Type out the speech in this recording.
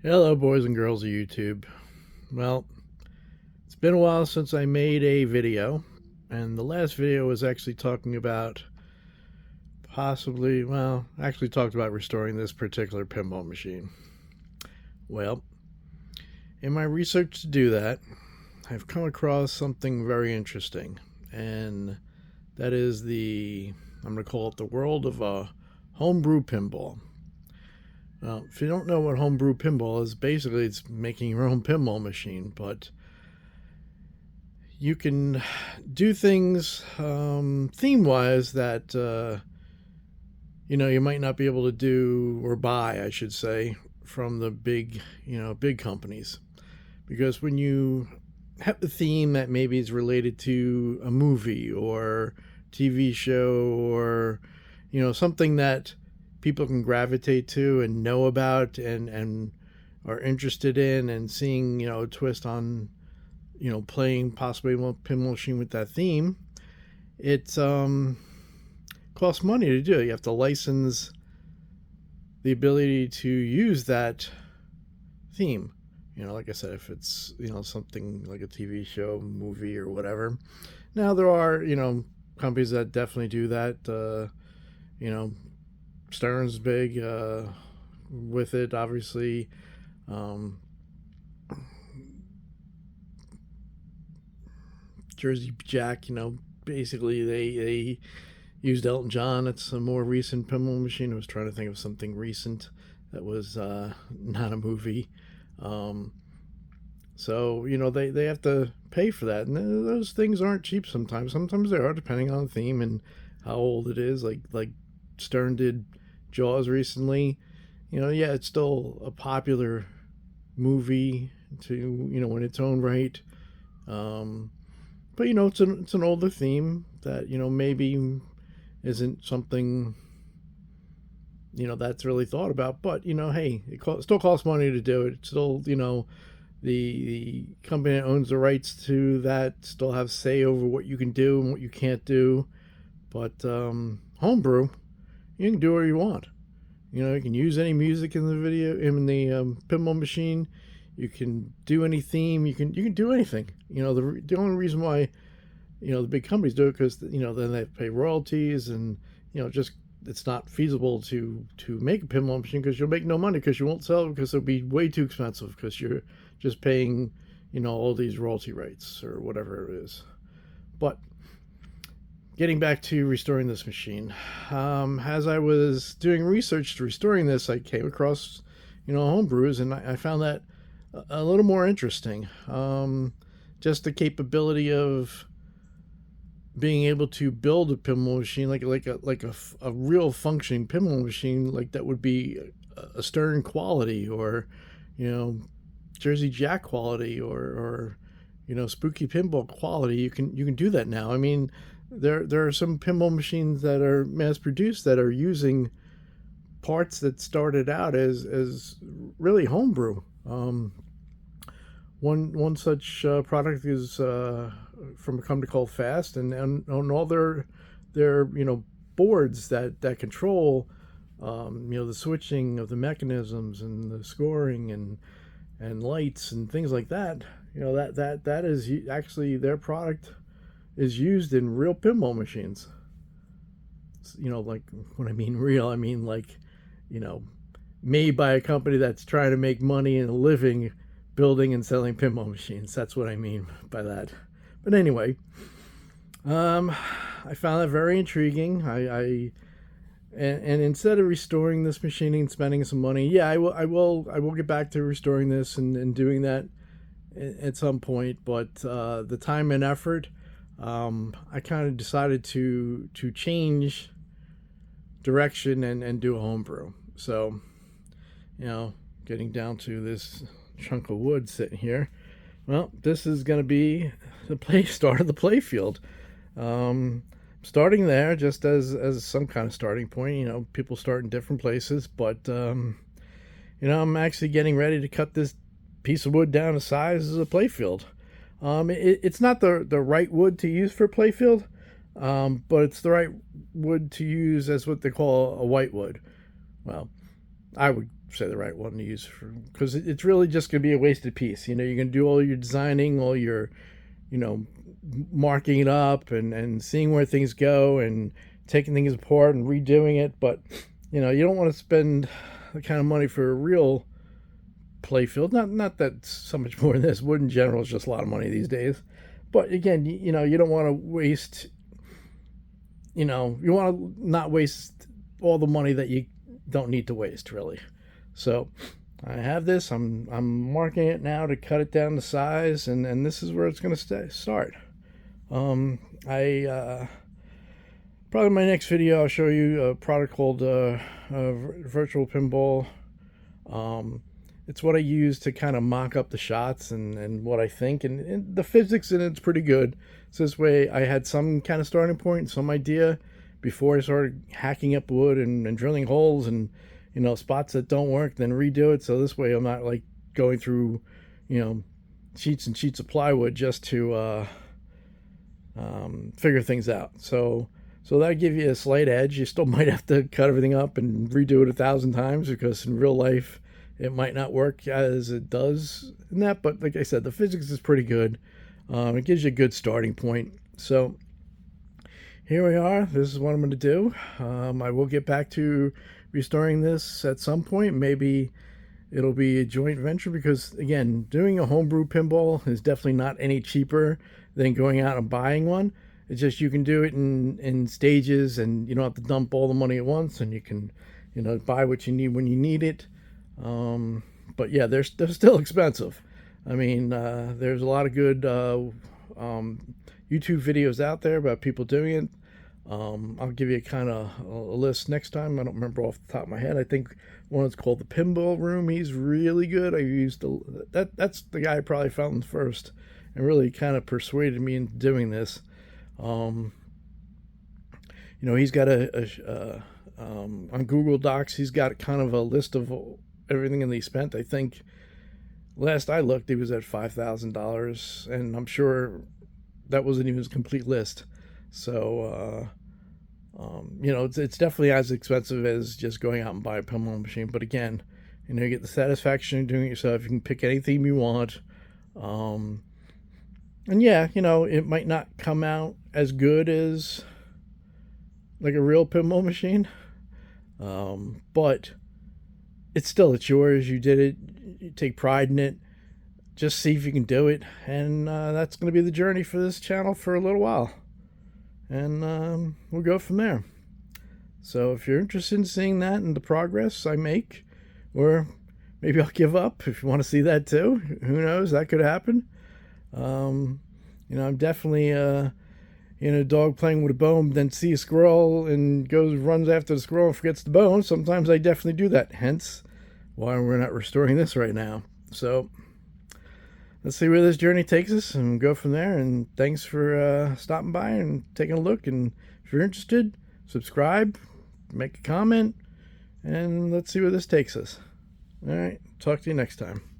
Hello, boys and girls of YouTube. Well, it's been a while since I made a video, and the last video was actually talking about actually talked about restoring this particular pinball machine. Well, in my research to do that, I've come across something very interesting, and that is I'm going to call it the world of homebrew pinball. Well, if you don't know what homebrew pinball is, basically it's making your own pinball machine, but you can do things theme wise that you might not be able to do or buy, I should say, from the big companies. Because when you have a theme that maybe is related to a movie or TV show or something that people can gravitate to and know about and are interested in, and seeing a twist on playing possibly a pinball machine with that theme, it costs money to do it. You have to license the ability to use that theme. Like I said, if it's something like a TV show, movie, or whatever. Now there are companies that definitely do that. Stern's big with it, obviously. Jersey Jack, basically they used Elton John. It's a more recent pinball machine. I was trying to think of something recent that was not a movie. So they have to pay for that, and those things aren't cheap sometimes. Sometimes they are, depending on the theme and how old it is. Like Stern did Jaws recently. Yeah, it's still a popular movie to in its own right. But it's an older theme that maybe isn't something that's really thought about. But hey, still costs money to do it. It's still the company that owns the rights to that still have say over what you can do and what you can't do. But homebrew, you can do whatever you want. You can use any music in the video, in the pinball machine. You can do any theme. You can do anything. The only reason why the big companies do it, because then they pay royalties, and just it's not feasible to make a pinball machine, because you'll make no money, because you won't sell it, because it'll be way too expensive, because you're just paying all these royalty rates or whatever it is. But getting back to restoring this machine, as I was doing research to restoring this, I came across homebrews, and I found that a little more interesting. Just the capability of being able to build a pinball machine, like a real functioning pinball machine, like that would be a Stern quality, or Jersey Jack quality, or Spooky Pinball quality. You can do that now. I mean, there are some pinball machines that are mass produced that are using parts that started out as really homebrew. One such product is from a company called Fast, and on all their boards that control the switching of the mechanisms and the scoring and lights and things like that. That is actually, their product is used in real pinball machines. Like, when I mean real, I mean like made by a company that's trying to make money and a living building and selling pinball machines. That's what I mean by that. But anyway, I found that very intriguing. And instead of restoring this machine and spending some money, yeah, I will get back to restoring this and doing that at some point. But the time and effort, I kind of decided to change direction and do a homebrew. So, getting down to this chunk of wood sitting here. Well, this is going to be the start of the play field. Starting there just as some kind of starting point. People start in different places, but I'm actually getting ready to cut this piece of wood down to size as a play field. It's not the right wood to use for play field, but it's the right wood to use as what they call a white wood. Well, I would say the right one to use, because it's really just going to be a wasted piece. You're going to do all your designing, all your, you know, marking it up and seeing where things go and taking things apart and redoing it. But, you don't want to spend the kind of money for a real playfield. Not that so much more than this. Wood in general is just a lot of money these days. But again, you don't want to waste, you want to not waste all the money that you don't need to waste, really. So I have this. I'm marking it now to cut it down to size, and this is where it's going to start. I probably in my next video I'll show you a product called Virtual Pinball. It's what I use to kind of mock up the shots and what I think, and the physics in it's pretty good. So this way I had some kind of starting point, some idea before I started hacking up wood and drilling holes and spots that don't work, then redo it. So this way I'm not like going through sheets and sheets of plywood just to figure things out. So that'll give you a slight edge. You still might have to cut everything up and redo it 1,000 times, because in real life it might not work as it does in that. But like I said, the physics is pretty good. It gives you a good starting point. So here we are. This is what I'm going to do. I will get back to restoring this at some point. Maybe it'll be a joint venture, because again, doing a homebrew pinball is definitely not any cheaper than going out and buying one. It's just you can do it in stages, and you don't have to dump all the money at once, and you can buy what you need when you need it. But yeah, they're still expensive. I mean, there's a lot of good YouTube videos out there about people doing it. I'll give you kind of a list next time. I don't remember off the top of my head. I think one is called the Pinball Room. He's really good. I used that's the guy I probably found first and really kind of persuaded me into doing this. He's got on Google Docs, he's got kind of a list of everything that he spent. I think last I looked, he was at $5,000, and I'm sure that wasn't even his complete list. So, it's definitely as expensive as just going out and buy a pinball machine. But again, you get the satisfaction of doing it yourself. You can pick any theme you want. And yeah, it might not come out as good as like a real pinball machine. But it's yours. You did it. You take pride in it. Just see if you can do it. And that's going to be the journey for this channel for a little while. And we'll go from there. So if you're interested in seeing that and the progress I make, or maybe I'll give up if you want to see that too. Who knows? That could happen. I'm definitely a dog playing with a bone, then see a squirrel and runs after the squirrel and forgets the bone. Sometimes I definitely do that. Hence why we're not restoring this right now. So let's see where this journey takes us and go from there. And thanks for stopping by and taking a look. And if you're interested, subscribe, make a comment, and let's see where this takes us. All right, talk to you next time.